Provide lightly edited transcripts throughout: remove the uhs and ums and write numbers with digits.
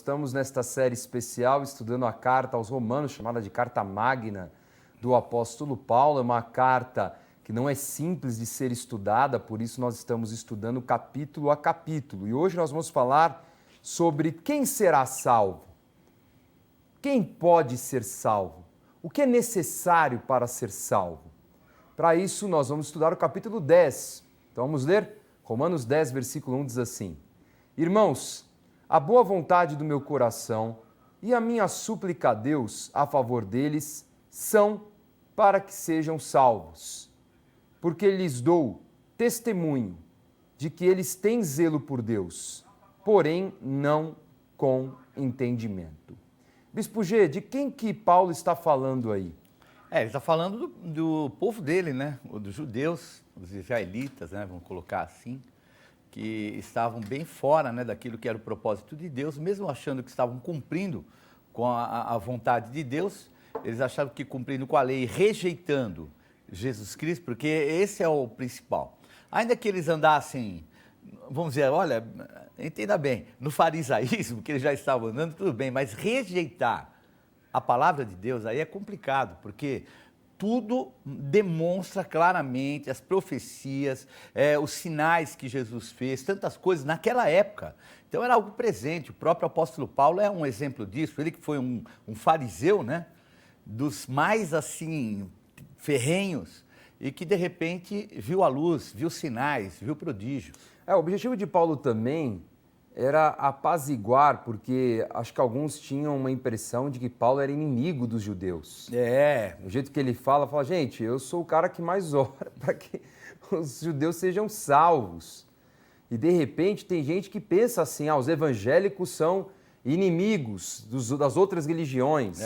estamos nesta série especial estudando a carta aos Romanos, chamada de Carta Magna do apóstolo Paulo. É uma carta que não é simples de ser estudada, por isso nós estamos estudando capítulo a capítulo. E hoje nós vamos falar sobre quem será salvo. Quem pode ser salvo? O que é necessário para ser salvo? Para isso nós vamos estudar o capítulo 10. Então vamos ler? Romanos 10, versículo 1 diz assim: Irmãos, a boa vontade do meu coração e a minha súplica a Deus a favor deles são para que sejam salvos, porque lhes dou testemunho de que eles têm zelo por Deus, porém não com entendimento. Bispo G, de quem que Paulo está falando aí? Ele está falando do povo dele, né? Dos judeus, dos israelitas, né? Vamos colocar assim, que estavam bem fora, né, daquilo que era o propósito de Deus, mesmo achando que estavam cumprindo com a vontade de Deus, eles achavam que cumprindo com a lei, rejeitando Jesus Cristo, porque esse é o principal. Ainda que eles andassem, vamos dizer, olha, entenda bem, no farisaísmo, que eles já estavam andando, tudo bem, mas rejeitar a palavra de Deus aí é complicado, porque tudo demonstra claramente as profecias, os sinais que Jesus fez, tantas coisas naquela época. Então era algo presente. O próprio apóstolo Paulo é um exemplo disso. Ele que foi um fariseu, né, dos mais assim ferrenhos, e que de repente viu a luz, viu sinais, viu prodígios. O objetivo de Paulo também era apaziguar, porque acho que alguns tinham uma impressão de que Paulo era inimigo dos judeus. O jeito que ele fala, gente, eu sou o cara que mais ora para que os judeus sejam salvos. E de repente tem gente que pensa assim, os evangélicos são inimigos das outras religiões.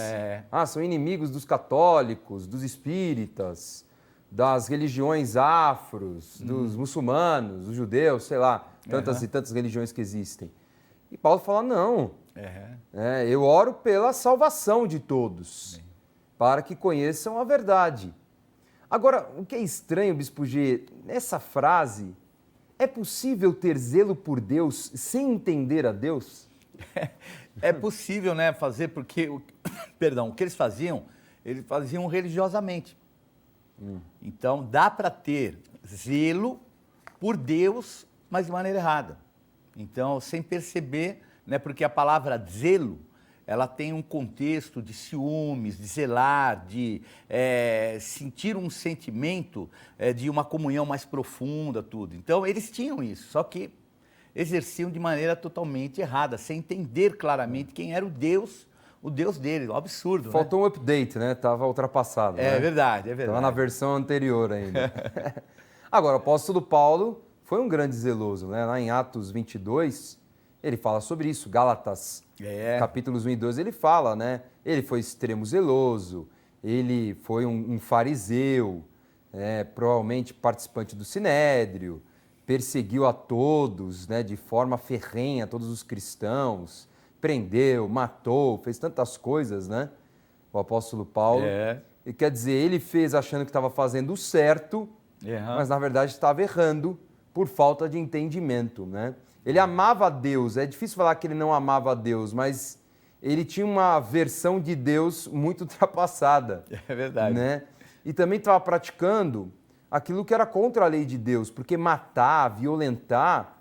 São inimigos dos católicos, dos espíritas, das religiões afros, dos muçulmanos, dos judeus, sei lá, tantas e tantas religiões que existem. E Paulo fala, não, eu oro pela salvação de todos, para que conheçam a verdade. Agora, o que é estranho, Bispo G, nessa frase, é possível ter zelo por Deus sem entender a Deus? É possível, né, fazer, porque, o que eles faziam religiosamente. Então, dá para ter zelo por Deus, mas de maneira errada. Então, sem perceber, né, porque a palavra zelo, ela tem um contexto de ciúmes, de zelar, de sentir um sentimento de uma comunhão mais profunda, tudo. Então, eles tinham isso, só que exerciam de maneira totalmente errada, sem entender claramente quem era o Deus deles, um absurdo. Faltou um update, né? Estava ultrapassado. É verdade. Estava na versão anterior ainda. Agora, o apóstolo Paulo foi um grande zeloso, né? Lá em Atos 22, ele fala sobre isso. Gálatas, capítulos 1 e 2, ele fala, né? Ele foi extremo zeloso, ele foi um fariseu, provavelmente participante do Sinédrio, perseguiu a todos, né, de forma ferrenha, todos os cristãos, prendeu, matou, fez tantas coisas, né? O apóstolo Paulo. E quer dizer, ele fez achando que estava fazendo o certo, mas na verdade estava errando por falta de entendimento, né? Ele amava a Deus, é difícil falar que ele não amava a Deus, mas ele tinha uma versão de Deus muito ultrapassada. É verdade. Né? E também estava praticando aquilo que era contra a lei de Deus, porque matar, violentar,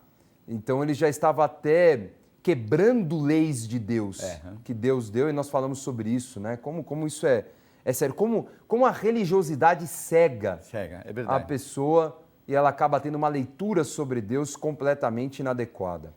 então ele já estava até quebrando leis de Deus, que Deus deu, e nós falamos sobre isso, né? Como isso é sério, como a religiosidade cega a pessoa e ela acaba tendo uma leitura sobre Deus completamente inadequada.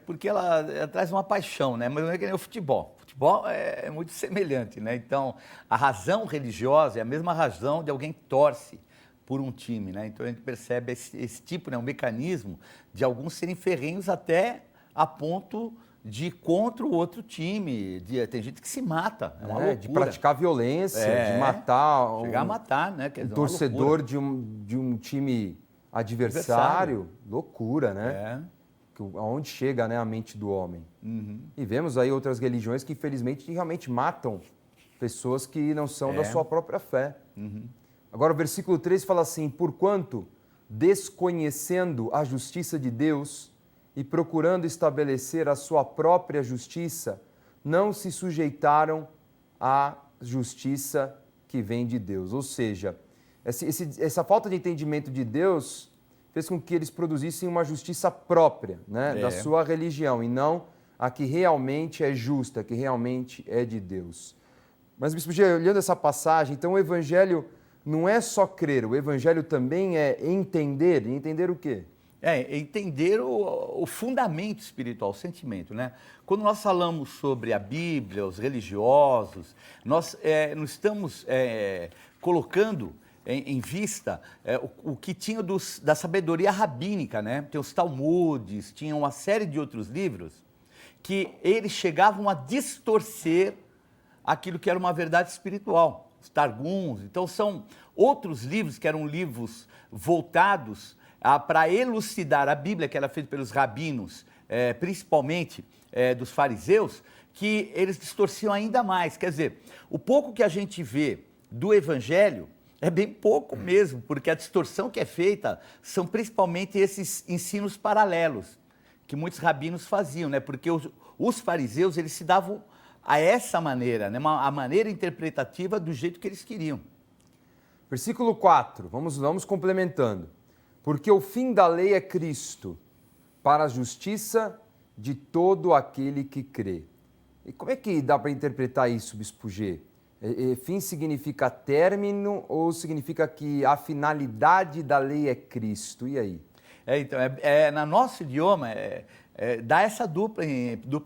Porque ela traz uma paixão, né? Mas não é que nem o futebol. O futebol é muito semelhante, né? Então, a razão religiosa é a mesma razão de alguém que torce por um time, né? Então, a gente percebe esse tipo, né? Um mecanismo de alguns serem ferrenhos até a ponto de ir contra o outro time. Tem gente que se mata, é uma loucura. De praticar violência, de matar... Chegar a matar, né? Quer dizer, torcedor de um time adversário. Loucura, né? Aonde chega, né, a mente do homem. E vemos aí outras religiões que, infelizmente, realmente matam pessoas que não são da sua própria fé. Agora, o versículo 3 fala assim: porquanto, desconhecendo a justiça de Deus e procurando estabelecer a sua própria justiça, não se sujeitaram à justiça que vem de Deus. Ou seja, essa falta de entendimento de Deus fez com que eles produzissem uma justiça própria, né, da sua religião, e não a que realmente é justa, que realmente é de Deus. Mas, Bispo G, olhando essa passagem, então o Evangelho não é só crer, o Evangelho também é entender. E entender o quê? Entender o fundamento espiritual, o sentimento, né? Quando nós falamos sobre a Bíblia, os religiosos, nós não estamos colocando em vista o que tinha da sabedoria rabínica, né? Tem os Talmudes, tinha uma série de outros livros que eles chegavam a distorcer aquilo que era uma verdade espiritual, os Targums. Então são outros livros que eram livros voltados para elucidar a Bíblia, que era feita pelos rabinos, principalmente dos fariseus, que eles distorciam ainda mais. Quer dizer, o pouco que a gente vê do Evangelho é bem pouco mesmo, porque a distorção que é feita são principalmente esses ensinos paralelos que muitos rabinos faziam, né? Porque os fariseus, eles se davam a essa maneira, né? A maneira interpretativa do jeito que eles queriam. Versículo 4, vamos complementando. Porque o fim da lei é Cristo, para a justiça de todo aquele que crê. E como é que dá para interpretar isso, Bispo G? Fim significa término ou significa que a finalidade da lei é Cristo? E aí? Então, no nosso idioma, dá essa duplo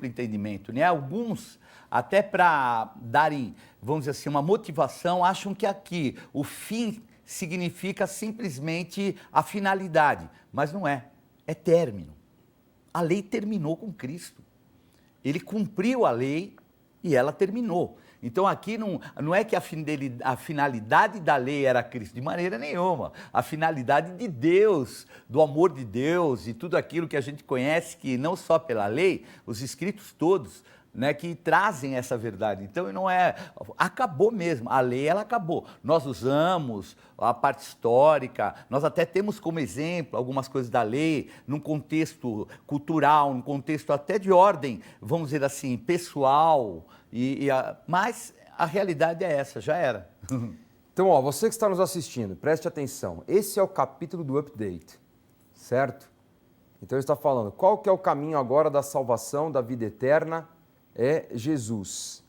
entendimento, né? Alguns, até para darem, vamos dizer assim, uma motivação, acham que aqui o fim significa simplesmente a finalidade, mas não é término. A lei terminou com Cristo. Ele cumpriu a lei e ela terminou. Então aqui não é que a finalidade da lei era Cristo, de maneira nenhuma. A finalidade de Deus, do amor de Deus e tudo aquilo que a gente conhece, que não só pela lei, os escritos todos, né, que trazem essa verdade. Então não acabou mesmo, a lei ela acabou. Nós usamos a parte histórica, nós até temos como exemplo algumas coisas da lei, num contexto cultural, num contexto até de ordem, vamos dizer assim, pessoal, mas a realidade é essa, já era. Então, você que está nos assistindo, preste atenção, esse é o capítulo do update, certo? Então ele está falando, qual que é o caminho agora da salvação, da vida eterna? É Jesus.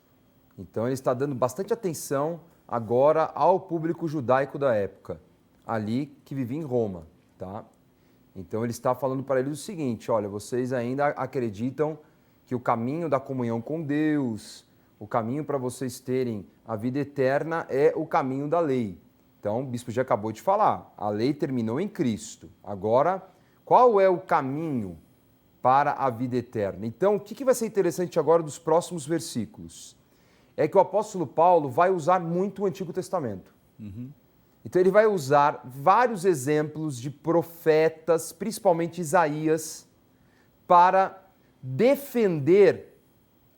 Então ele está dando bastante atenção agora ao público judaico da época, ali que vivia em Roma, tá? Então ele está falando para eles o seguinte, olha, vocês ainda acreditam que o caminho da comunhão com Deus, o caminho para vocês terem a vida eterna é o caminho da lei. Então o bispo já acabou de falar, a lei terminou em Cristo. Agora, qual é o caminho para a vida eterna? Então, o que vai ser interessante agora dos próximos versículos? É que o apóstolo Paulo vai usar muito o Antigo Testamento. Então, ele vai usar vários exemplos de profetas, principalmente Isaías, para defender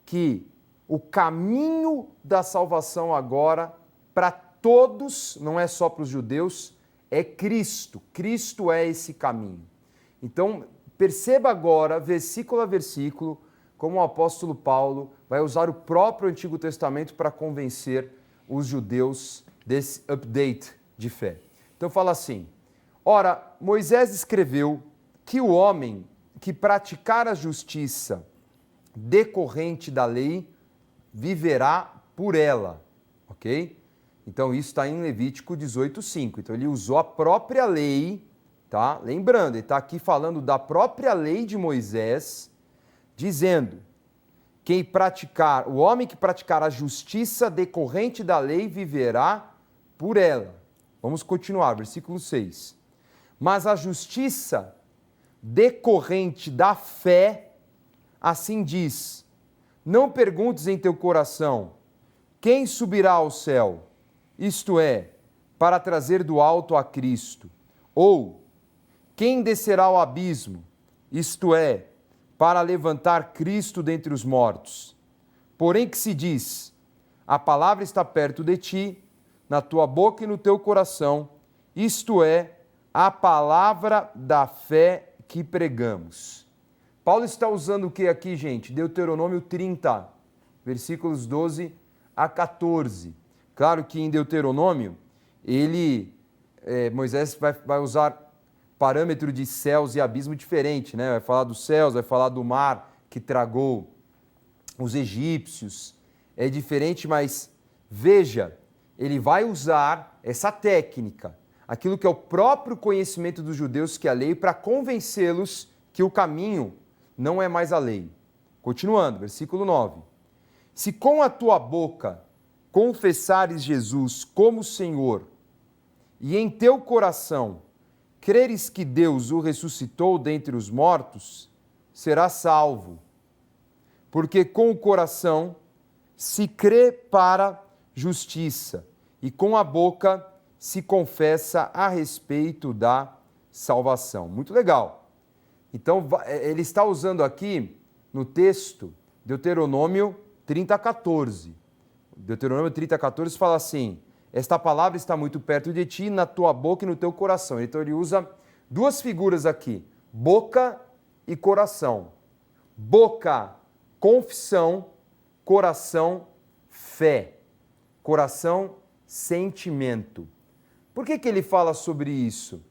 que o caminho da salvação agora, para todos, não é só para os judeus, é Cristo. Cristo é esse caminho. Então, perceba agora, versículo a versículo, como o apóstolo Paulo vai usar o próprio Antigo Testamento para convencer os judeus desse update de fé. Então fala assim, ora, Moisés escreveu que o homem que praticar a justiça decorrente da lei viverá por ela, ok? Então isso está em Levítico 18:5. Então ele usou a própria lei, tá? Lembrando, ele está aqui falando da própria lei de Moisés, dizendo: o homem que praticar a justiça decorrente da lei viverá por ela. Vamos continuar, versículo 6. Mas a justiça decorrente da fé, assim diz: não perguntes em teu coração, quem subirá ao céu? Isto é, para trazer do alto a Cristo. Ou, quem descerá ao abismo? Isto é, para levantar Cristo dentre os mortos. Porém que se diz, a palavra está perto de ti, na tua boca e no teu coração, isto é, a palavra da fé que pregamos. Paulo está usando o que aqui, gente? Deuteronômio 30. versículos 12 a 14. Claro que em Deuteronômio, Moisés vai usar parâmetro de céus e abismo diferente, né? Vai falar dos céus, vai falar do mar que tragou os egípcios. É diferente, mas veja, ele vai usar essa técnica, aquilo que é o próprio conhecimento dos judeus, que é a lei, para convencê-los que o caminho não é mais a lei. Continuando, versículo 9. Se com a tua boca confessares Jesus como Senhor, e em teu coração creres que Deus o ressuscitou dentre os mortos, serás salvo. Porque com o coração se crê para justiça, e com a boca se confessa a respeito da salvação. Muito legal. Então, ele está usando aqui no texto Deuteronômio 30:14. Deuteronômio 30:14 fala assim: esta palavra está muito perto de ti, na tua boca e no teu coração. Então ele usa duas figuras aqui, boca e coração. Boca, confissão; coração, fé. Coração, sentimento. Por que ele fala sobre isso?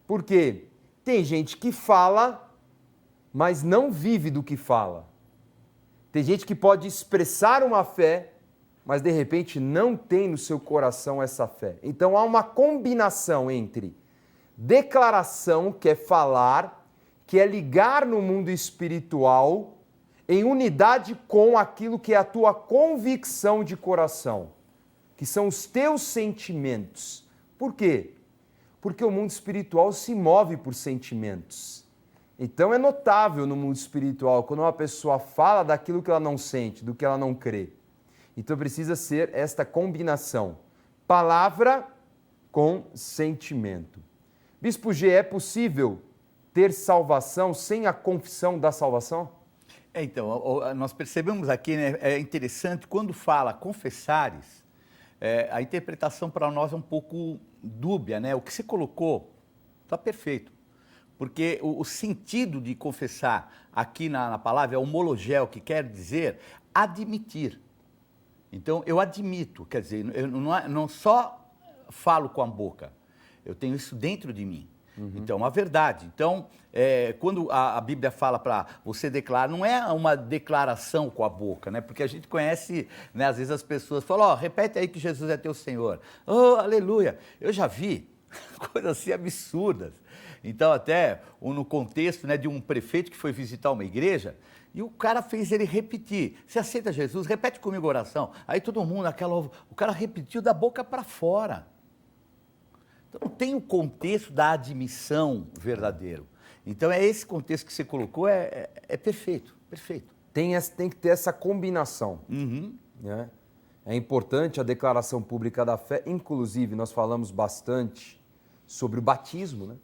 Porque tem gente que fala, mas não vive do que fala. Tem gente que pode expressar uma fé, mas de repente não tem no seu coração essa fé. Então há uma combinação entre declaração, que é falar, que é ligar no mundo espiritual, em unidade com aquilo que é a tua convicção de coração, que são os teus sentimentos. Por quê? Porque o mundo espiritual se move por sentimentos. Então é notável no mundo espiritual quando uma pessoa fala daquilo que ela não sente, do que ela não crê. Então precisa ser esta combinação, palavra com sentimento. Bispo G, é possível ter salvação sem a confissão da salvação? Então, nós percebemos aqui, né, é interessante, quando fala confessares, a interpretação para nós é um pouco dúbia, né? O que você colocou está perfeito. Porque o sentido de confessar aqui na palavra é homologel, que quer dizer admitir. Então, eu admito, quer dizer, eu não só falo com a boca, eu tenho isso dentro de mim. Então, é uma verdade. Então, quando a Bíblia fala para você declarar, não é uma declaração com a boca, né? Porque a gente conhece, né? Às vezes as pessoas falam, repete aí que Jesus é teu Senhor. Oh, aleluia! Eu já vi coisas assim absurdas. Então, até no contexto, né, de um prefeito que foi visitar uma igreja, e o cara fez ele repetir. Você aceita Jesus? Repete comigo a oração. Aí todo mundo, o cara repetiu da boca para fora. Então, não tem o contexto da admissão verdadeiro. Então, esse contexto que você colocou, é perfeito, perfeito. Tem que ter essa combinação. Né? É importante a declaração pública da fé. Inclusive, nós falamos bastante sobre o batismo, né?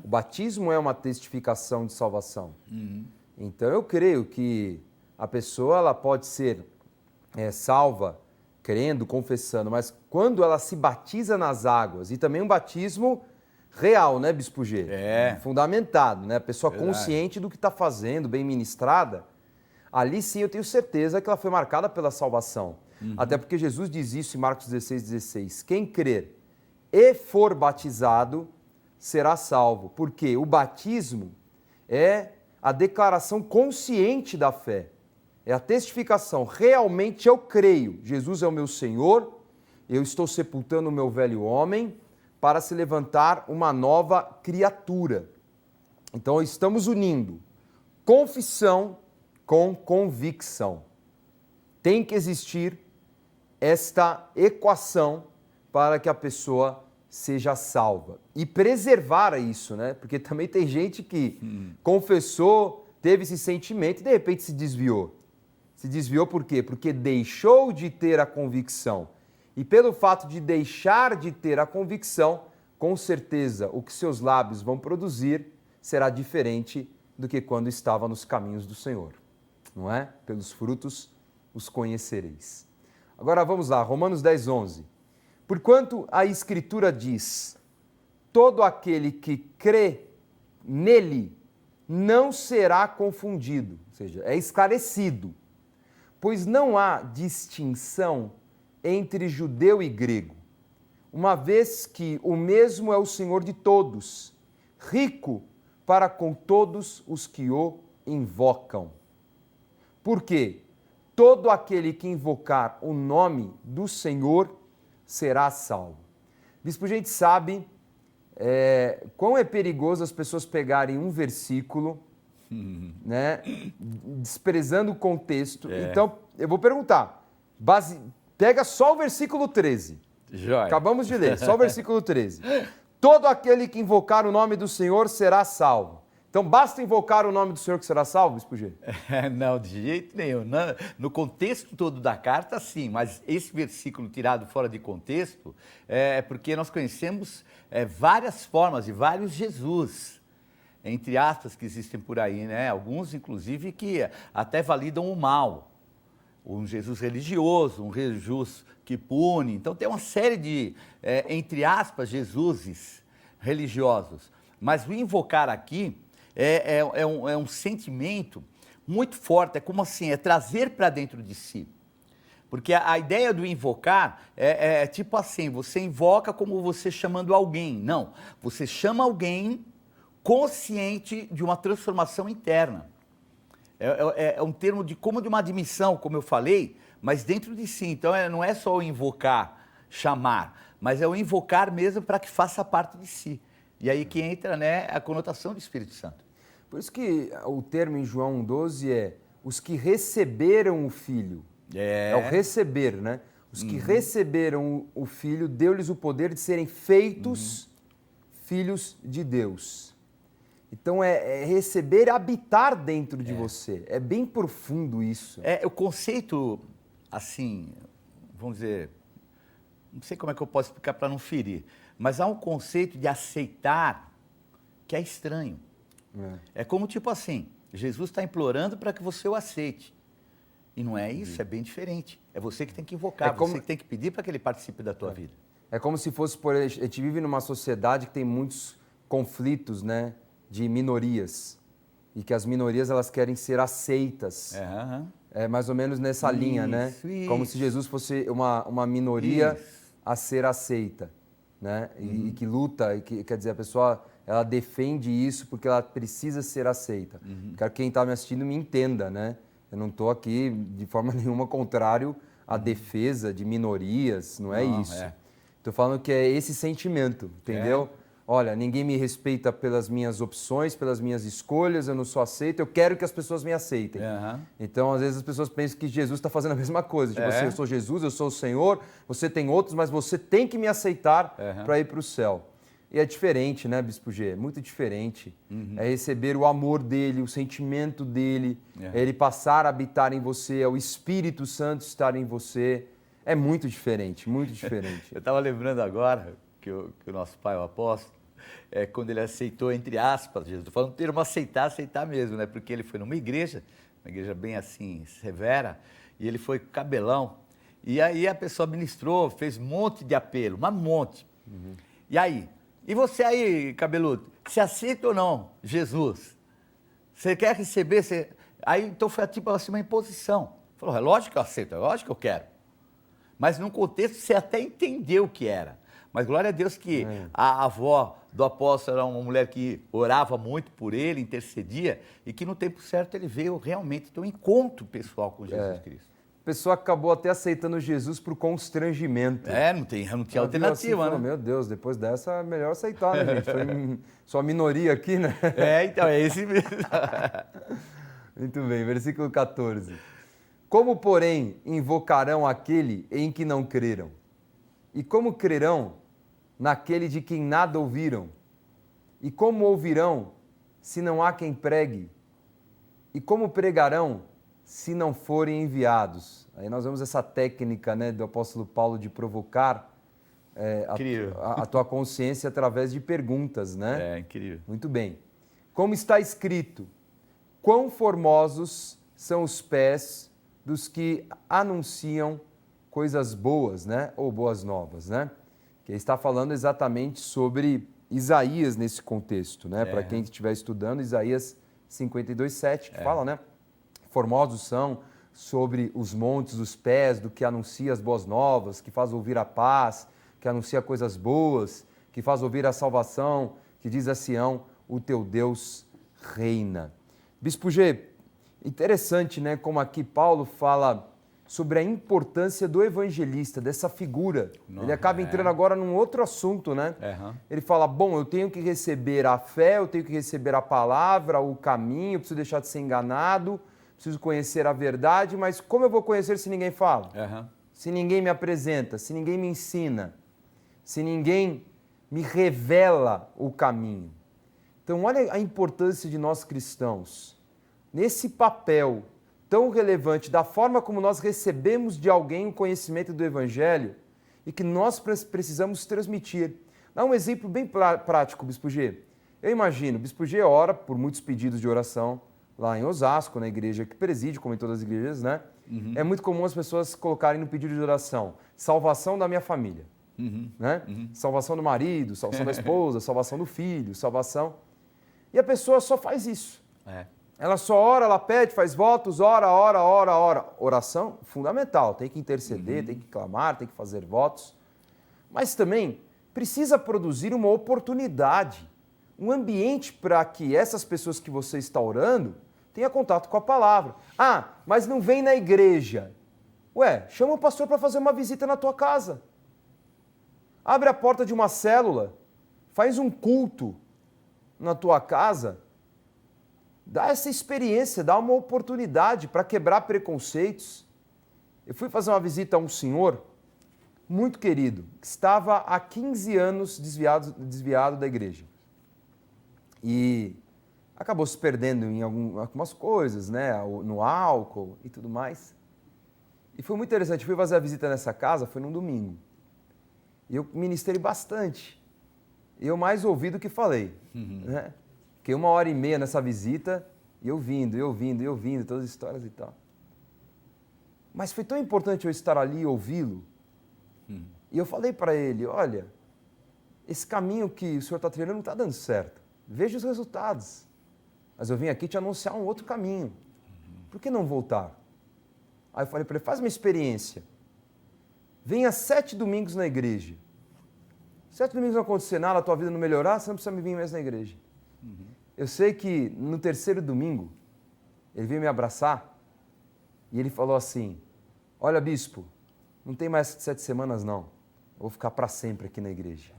O batismo é uma testificação de salvação. Então, eu creio que a pessoa ela pode ser salva crendo, confessando, mas quando ela se batiza nas águas, e também um batismo real, né, Bispo G? Fundamentado, né? A pessoa consciente do que está fazendo, bem ministrada, ali sim eu tenho certeza que ela foi marcada pela salvação. Até porque Jesus diz isso em Marcos 16:16. Quem crer e for batizado será salvo. Porque o batismo é a declaração consciente da fé. É a testificação. Realmente eu creio. Jesus é o meu Senhor. Eu estou sepultando o meu velho homem para se levantar uma nova criatura. Então estamos unindo confissão com convicção. Tem que existir esta equação para que a pessoa seja salva. E preservar isso, né? Porque também tem gente que confessou, teve esse sentimento e de repente se desviou. Se desviou por quê? Porque deixou de ter a convicção. E pelo fato de deixar de ter a convicção, com certeza o que seus lábios vão produzir será diferente do que quando estava nos caminhos do Senhor. Não é? Pelos frutos os conhecereis. Agora vamos lá, Romanos 10:11. Porquanto a Escritura diz, todo aquele que crê nele não será confundido, ou seja, é esclarecido. Pois não há distinção entre judeu e grego, uma vez que o mesmo é o Senhor de todos, rico para com todos os que o invocam. Porque todo aquele que invocar o nome do Senhor será salvo. Bispo, a gente sabe quão é perigoso as pessoas pegarem um versículo, né, desprezando o contexto. Então, eu vou perguntar, pega só o versículo 13. Joia. Acabamos de ler, só o versículo 13. Todo aquele que invocar o nome do Senhor será salvo. Então, basta invocar o nome do Senhor que será salvo, Bispo G? Não, de jeito nenhum. No contexto todo da carta, sim, mas esse versículo tirado fora de contexto é porque nós conhecemos várias formas e vários Jesus, entre aspas, que existem por aí, né? Alguns, inclusive, que até validam o mal. Um Jesus religioso, um Jesus que pune. Então, tem uma série de, entre aspas, Jesuses religiosos. Mas o invocar aqui é um sentimento muito forte, é como assim, é trazer para dentro de si. Porque a ideia do invocar é tipo assim, você invoca como você chamando alguém. Não, você chama alguém consciente de uma transformação interna. É um termo como de uma admissão, como eu falei, mas dentro de si. Então, não é só o invocar, chamar, mas é o invocar mesmo para que faça parte de si. E aí que entra, né, a conotação do Espírito Santo. Por isso que o termo em João 12 é os que receberam o Filho. É o receber, né? Os que receberam o Filho, deu-lhes o poder de serem feitos filhos de Deus. Então, é receber e habitar dentro de você. É bem profundo isso. O conceito, assim, vamos dizer, não sei como é que eu posso explicar para não ferir, mas há um conceito de aceitar que é estranho. É como tipo assim, Jesus está implorando para que você o aceite. E não é isso, é bem diferente. É você que tem que invocar, você que tem que pedir para que ele participe da tua vida. É como se fosse, a gente vive numa sociedade que tem muitos conflitos, né, de minorias. E que as minorias, elas querem ser aceitas. É mais ou menos nessa linha, né? Isso. Como se Jesus fosse uma minoria a ser aceita, né? E que luta, e que, quer dizer, a pessoa, ela defende isso porque ela precisa ser aceita. Quero que quem está me assistindo me entenda, né? Eu não estou aqui de forma nenhuma contrário à defesa de minorias, não é isso. Estou falando que é esse sentimento, entendeu? Olha, ninguém me respeita pelas minhas opções, pelas minhas escolhas, eu não sou aceito, eu quero que as pessoas me aceitem. Então, às vezes, as pessoas pensam que Jesus está fazendo a mesma coisa. Tipo assim, eu sou Jesus, eu sou o Senhor, você tem outros, mas você tem que me aceitar para ir para o céu. E é diferente, né, Bispo G? É muito diferente. É receber o amor dele, o sentimento dele, é ele passar a habitar em você, é o Espírito Santo estar em você. É muito diferente, muito diferente. Eu estava lembrando agora que o nosso pai, o apóstolo, quando ele aceitou, entre aspas, Jesus, estou falando do termo aceitar mesmo, né? Porque ele foi numa igreja bem assim, severa, e ele foi com cabelão, e aí a pessoa ministrou, fez um monte de apelo, um monte. E aí? E você aí, cabeludo, você aceita ou não Jesus? Você quer receber? Aí, então foi tipo assim, uma imposição. Falou, é lógico que eu aceito, é lógico que eu quero. Mas num contexto você até entendeu o que era. Mas glória a Deus que a avó do apóstolo era uma mulher que orava muito por ele, intercedia, e que no tempo certo ele veio realmente ter um encontro pessoal com Jesus Cristo. A pessoa acabou até aceitando Jesus por constrangimento. Não tinha alternativa, assim, né? Meu Deus, depois dessa é melhor aceitar, né, gente? Foi só minoria aqui, né? Então, é esse mesmo. Muito bem, versículo 14. Como, porém, invocarão aquele em que não creram? E como crerão naquele de quem nada ouviram? E como ouvirão se não há quem pregue? E como pregarão se não forem enviados? Aí nós vemos essa técnica, né, do apóstolo Paulo de provocar a tua consciência através de perguntas, né? É incrível. Muito bem. Como está escrito, quão formosos são os pés dos que anunciam coisas boas, né? Ou boas novas, né? Que está falando exatamente sobre Isaías nesse contexto, né? Para quem estiver estudando, Isaías 52:7, que fala, né? Formosos são sobre os montes, os pés, do que anuncia as boas novas, que faz ouvir a paz, que anuncia coisas boas, que faz ouvir a salvação, que diz a Sião, o teu Deus reina. Bispo G, interessante, né, como aqui Paulo fala sobre a importância do evangelista, dessa figura. Ele acaba entrando agora num outro assunto, né? Ele fala, bom, eu tenho que receber a fé, eu tenho que receber a palavra, o caminho, eu preciso deixar de ser enganado, preciso conhecer a verdade, mas como eu vou conhecer se ninguém fala? Se ninguém me apresenta, se ninguém me ensina, se ninguém me revela o caminho. Então, olha a importância de nós cristãos, nesse papel tão relevante da forma como nós recebemos de alguém o conhecimento do Evangelho e que nós precisamos transmitir. Dá um exemplo bem prático, Bispo G. Eu imagino, Bispo G ora por muitos pedidos de oração lá em Osasco, na igreja que preside, como em todas as igrejas, né? É muito comum as pessoas colocarem no pedido de oração, salvação da minha família, né? Salvação do marido, salvação da esposa, salvação do filho, salvação... E a pessoa só faz isso. Ela só ora, ela pede, faz votos, ora. Oração fundamental, tem que interceder, tem que clamar, tem que fazer votos. Mas também precisa produzir uma oportunidade, um ambiente para que essas pessoas que você está orando tenham contato com a palavra. Ah, mas não vem na igreja. Ué, chama o pastor para fazer uma visita na tua casa. Abre a porta de uma célula, faz um culto na tua casa. Dá essa experiência, dá uma oportunidade para quebrar preconceitos. Eu fui fazer uma visita a um senhor muito querido, que estava há 15 anos desviado da igreja. E acabou se perdendo em algumas coisas, né? No álcool e tudo mais. E foi muito interessante, eu fui fazer a visita nessa casa, foi num domingo. E eu ministrei bastante. E eu mais ouvi do que falei, né? Fiquei 1h30 nessa visita, e eu ouvindo, todas as histórias e tal. Mas foi tão importante eu estar ali e ouvi-lo. E eu falei para ele, olha, esse caminho que o senhor está trilhando não está dando certo. Veja os resultados. Mas eu vim aqui te anunciar um outro caminho. Por que não voltar? Aí eu falei para ele, faz uma experiência. Venha 7 domingos na igreja. 7 domingos não acontecer nada, a tua vida não melhorar, você não precisa me vir mais na igreja. Eu sei que no 3º domingo, ele veio me abraçar e ele falou assim, olha, bispo, não tem mais 7 semanas não, eu vou ficar para sempre aqui na igreja.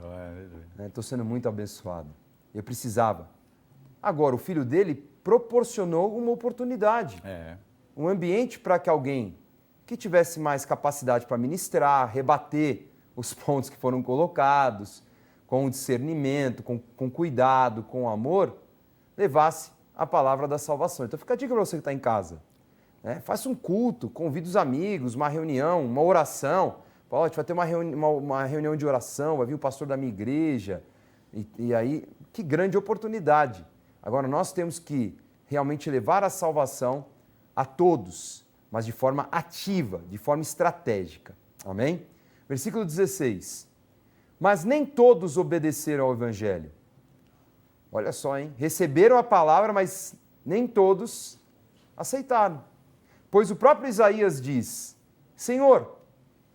Estou sendo muito abençoado. Eu precisava. Agora, o filho dele proporcionou uma oportunidade, um ambiente para que alguém que tivesse mais capacidade para ministrar, rebater os pontos que foram colocados, com discernimento, com cuidado, com amor, levasse a palavra da salvação. Então fica a dica para você que está em casa. Faça um culto, convide os amigos, uma reunião, uma oração. Fala, a gente vai ter uma reunião de oração, vai vir o pastor da minha igreja. E aí, que grande oportunidade. Agora, nós temos que realmente levar a salvação a todos, mas de forma ativa, de forma estratégica. Amém? Versículo 16. Mas nem todos obedeceram ao Evangelho. Olha só, hein? Receberam a palavra, mas nem todos aceitaram. Pois o próprio Isaías diz, Senhor,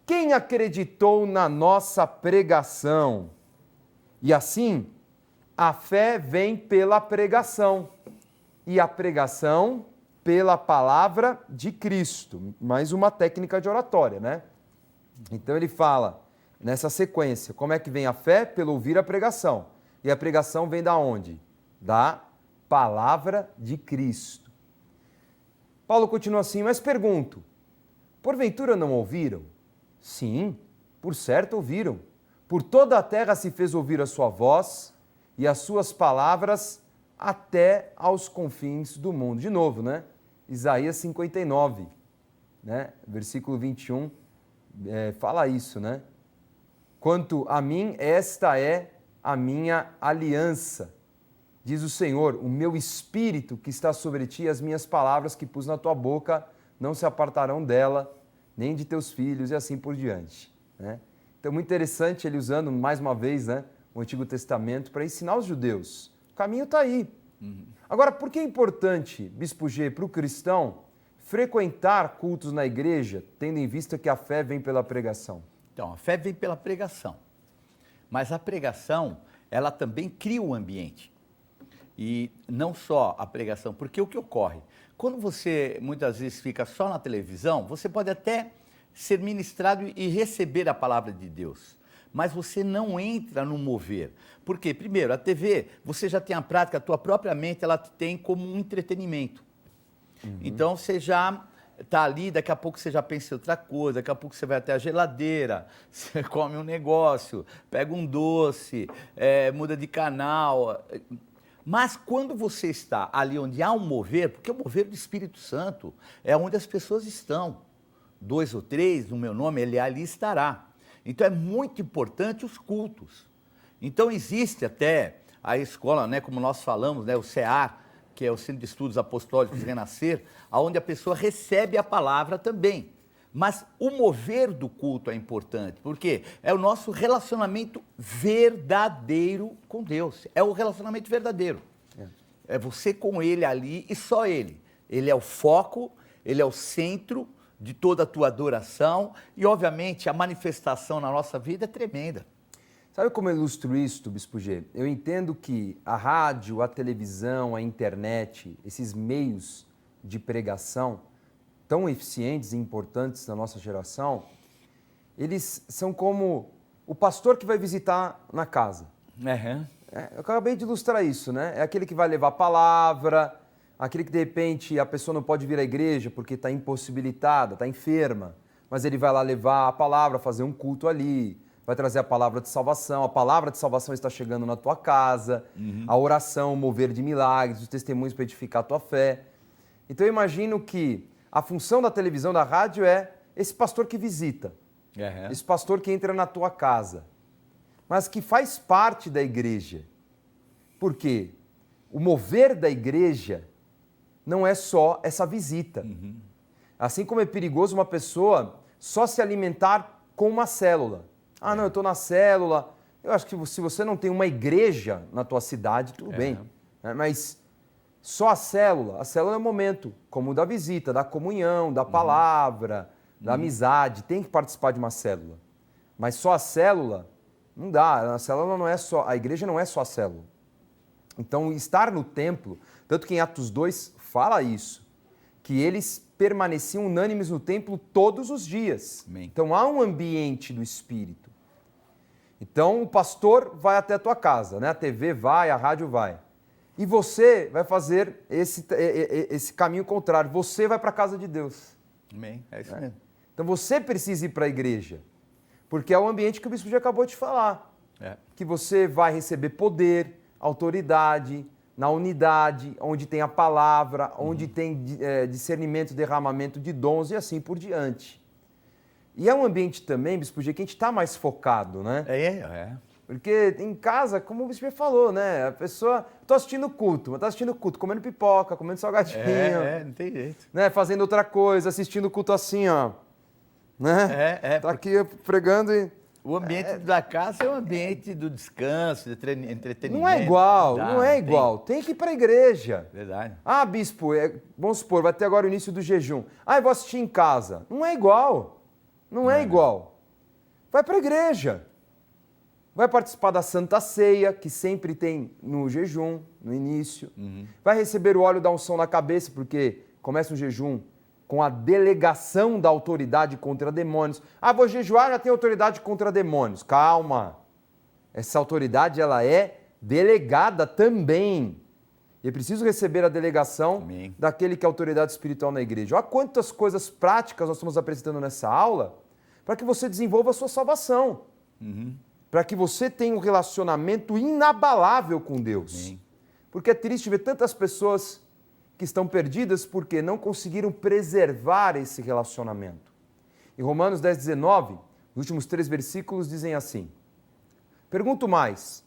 quem acreditou na nossa pregação? E assim, a fé vem pela pregação, e a pregação pela palavra de Cristo. Mais uma técnica de oratória, né? Então ele fala, nessa sequência, como é que vem a fé? Pelo ouvir a pregação. E a pregação vem da onde? Da palavra de Cristo. Paulo continua assim, mas pergunto, porventura não ouviram? Sim, por certo ouviram. Por toda a terra se fez ouvir a sua voz e as suas palavras até aos confins do mundo. De novo, né? Isaías 59, né? Versículo 21, fala isso, né? Quanto a mim, esta é a minha aliança, diz o Senhor, o meu espírito que está sobre ti, as minhas palavras que pus na tua boca, não se apartarão dela, nem de teus filhos, e assim por diante, né? Então, muito interessante ele usando, mais uma vez, né, o Antigo Testamento para ensinar os judeus. O caminho está aí. Agora, por que é importante, Bispo G, para o cristão, frequentar cultos na igreja, tendo em vista que a fé vem pela pregação? Então, a fé vem pela pregação. Mas a pregação, ela também cria o ambiente. E não só a pregação, porque o que ocorre? Quando você muitas vezes fica só na televisão, você pode até ser ministrado e receber a palavra de Deus, mas você não entra no mover. Por quê? Primeiro, a TV, você já tem a prática, a tua própria mente, ela te tem como um entretenimento. Então, você já está ali, daqui a pouco você já pensa em outra coisa, daqui a pouco você vai até a geladeira, você come um negócio, pega um doce, muda de canal. Mas quando você está ali onde há um mover, porque o mover do Espírito Santo é onde as pessoas estão. 2 ou 3, no meu nome, ele ali estará. Então é muito importante os cultos. Então existe até a escola, né, como nós falamos, né, o CEAR, que é o Centro de Estudos Apostólicos Renascer, onde a pessoa recebe a palavra também. Mas o mover do culto é importante, porque é o nosso relacionamento verdadeiro com Deus. É o relacionamento verdadeiro. É você com Ele ali e só Ele. Ele é o foco, Ele é o centro de toda a tua adoração e, obviamente, a manifestação na nossa vida é tremenda. Sabe como eu ilustro isso, Bispo G? Eu entendo que a rádio, a televisão, a internet, esses meios de pregação tão eficientes e importantes na nossa geração, eles são como o pastor que vai visitar na casa. Eu acabei de ilustrar isso, né? É aquele que vai levar a palavra, aquele que de repente a pessoa não pode vir à igreja porque está impossibilitada, está enferma, mas ele vai lá levar a palavra, fazer um culto ali, vai trazer a palavra de salvação, a palavra de salvação está chegando na tua casa, a oração, o mover de milagres, os testemunhos para edificar a tua fé. Então eu imagino que a função da televisão, da rádio é esse pastor que visita, esse pastor que entra na tua casa, mas que faz parte da igreja. Por quê? O mover da igreja não é só essa visita. Assim como é perigoso uma pessoa só se alimentar com uma célula. Ah, não, eu estou na célula. Eu acho que se você não tem uma igreja na tua cidade, tudo bem. Mas só a célula é o momento, como o da visita, da comunhão, da palavra, da amizade. Tem que participar de uma célula. Mas só a célula, não dá. A célula não é só, a igreja não é só a célula. Então, estar no templo, tanto que em Atos 2 fala isso, que eles permaneciam unânimes no templo todos os dias. Amém. Então, há um ambiente do Espírito. Então, o pastor vai até a tua casa, né? A TV vai, a rádio vai. E você vai fazer esse caminho contrário. Você vai para a casa de Deus. Amém. É isso mesmo. Então, você precisa ir para a igreja. Porque é o ambiente que o bispo já acabou de falar. Que você vai receber poder, autoridade, na unidade, onde tem a palavra, onde tem discernimento, derramamento de dons e assim por diante. E é um ambiente também, Bispo G, que a gente está mais focado, né? Porque em casa, como o Bispo já falou, né? A pessoa, estou assistindo culto, mas está assistindo culto, comendo pipoca, comendo salgadinho. Não tem jeito. Né? Fazendo outra coisa, assistindo culto assim, ó. Né? Tá aqui pregando e... O ambiente da casa é o ambiente do descanso, de entretenimento. Não é igual, não é igual. Tem que ir para a igreja. Verdade. Ah, bispo, vamos supor, vai ter agora o início do jejum. Ah, eu vou assistir em casa. Não é igual. Não é igual. Vai para a igreja. Vai participar da Santa Ceia, que sempre tem no jejum, no início. Vai receber o óleo da unção na cabeça, porque começa o jejum com a delegação da autoridade contra demônios. Ah, vou jejuar, já tem autoridade contra demônios. Calma. Essa autoridade, ela é delegada também. E é preciso receber a delegação daquele que é autoridade espiritual na igreja. Olha quantas coisas práticas nós estamos apresentando nessa aula para que você desenvolva a sua salvação. Para que você tenha um relacionamento inabalável com Deus. Porque é triste ver tantas pessoas que estão perdidas porque não conseguiram preservar esse relacionamento. Em Romanos 10, 19, os últimos 3 versículos dizem assim: pergunto mais,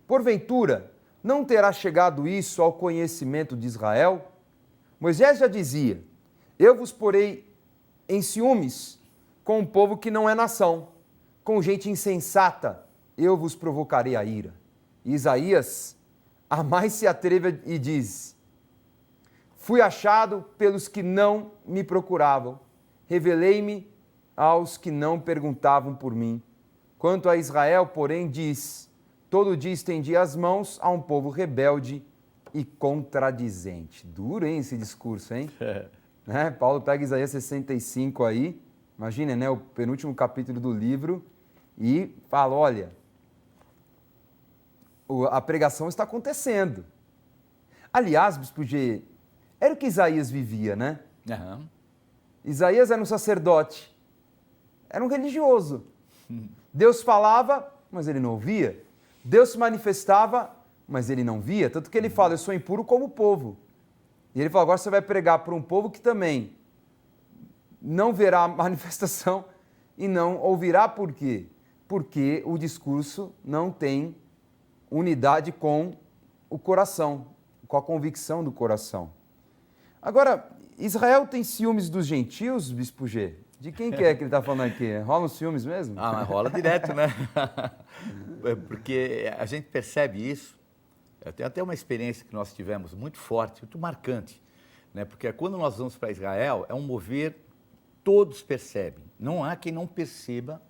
porventura não terá chegado isso ao conhecimento de Israel? Moisés já dizia, eu vos porei em ciúmes com um povo que não é nação, com gente insensata, eu vos provocarei a ira. E Isaías a mais se atreve e diz, Fui achado pelos que não me procuravam. Revelei-me aos que não perguntavam por mim. Quanto a Israel, porém, diz: todo dia estendi as mãos a um povo rebelde e contradizente. Duro, hein, esse discurso, hein? Né? Paulo pega Isaías 65 aí, imagina, né, o penúltimo capítulo do livro, e fala, olha, a pregação está acontecendo. Aliás, Bispo G, era o que Isaías vivia, né? Uhum. Isaías era um sacerdote, era um religioso. Deus falava, mas ele não ouvia. Deus se manifestava, mas ele não via. Tanto que ele fala, eu sou impuro como o povo. E ele fala, agora você vai pregar para um povo que também não verá a manifestação e não ouvirá. Por quê? Porque o discurso não tem unidade com o coração, com a convicção do coração. Agora, Israel tem ciúmes dos gentios, Bispo G? De quem que é que ele está falando aqui? Rola uns ciúmes mesmo? Ah, mas rola direto, né? Porque a gente percebe isso. Eu tenho até uma experiência que nós tivemos muito forte, muito marcante, né? Porque quando nós vamos para Israel, é um mover, todos percebem. Não há quem não perceba,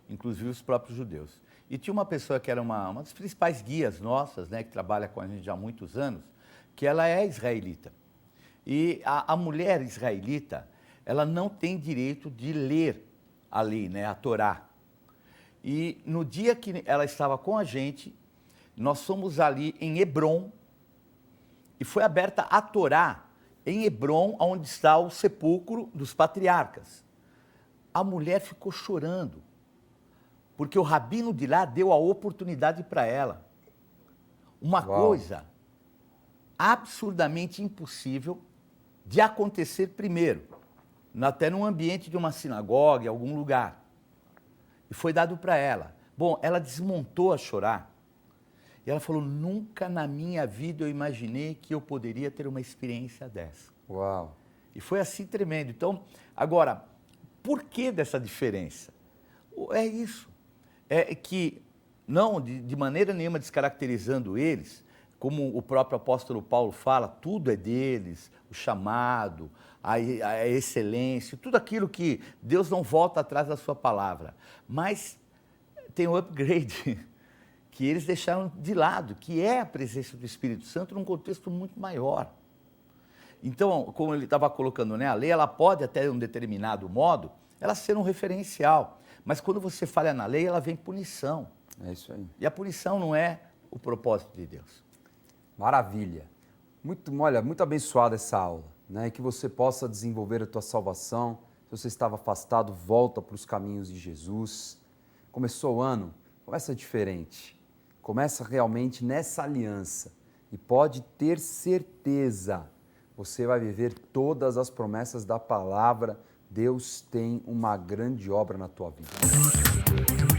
inclusive os próprios judeus. E tinha uma pessoa que era uma das principais guias nossas, né, que trabalha com a gente já há muitos anos, que ela é israelita. E a mulher israelita, ela não tem direito de ler a lei, né, a Torá. E no dia que ela estava com a gente, nós fomos ali em Hebrom e foi aberta a Torá em Hebrom, onde está o sepulcro dos patriarcas. A mulher ficou chorando, porque o rabino de lá deu a oportunidade para ela. Uma coisa absurdamente impossível de acontecer primeiro, até num ambiente de uma sinagoga, em algum lugar. E foi dado para ela. Bom, ela desmontou a chorar. E ela falou, nunca na minha vida eu imaginei que eu poderia ter uma experiência dessa. Uau! E foi assim tremendo. Então, agora, por que dessa diferença? É isso. É que, não de maneira nenhuma descaracterizando eles, como o próprio apóstolo Paulo fala, tudo é deles, o chamado, a excelência, tudo aquilo que Deus não volta atrás da sua palavra. Mas tem um upgrade que eles deixaram de lado, que é a presença do Espírito Santo num contexto muito maior. Então, como ele estava colocando, né, a lei, ela pode até, de um determinado modo, ela ser um referencial. Mas quando você falha na lei, ela vem punição. É isso aí. E a punição não é o propósito de Deus. Maravilha. Olha, muito abençoada essa aula, né? Que você possa desenvolver a tua salvação. Se você estava afastado, volta para os caminhos de Jesus. Começou o ano, começa diferente. Começa realmente nessa aliança. E pode ter certeza, você vai viver todas as promessas da palavra. Deus tem uma grande obra na tua vida.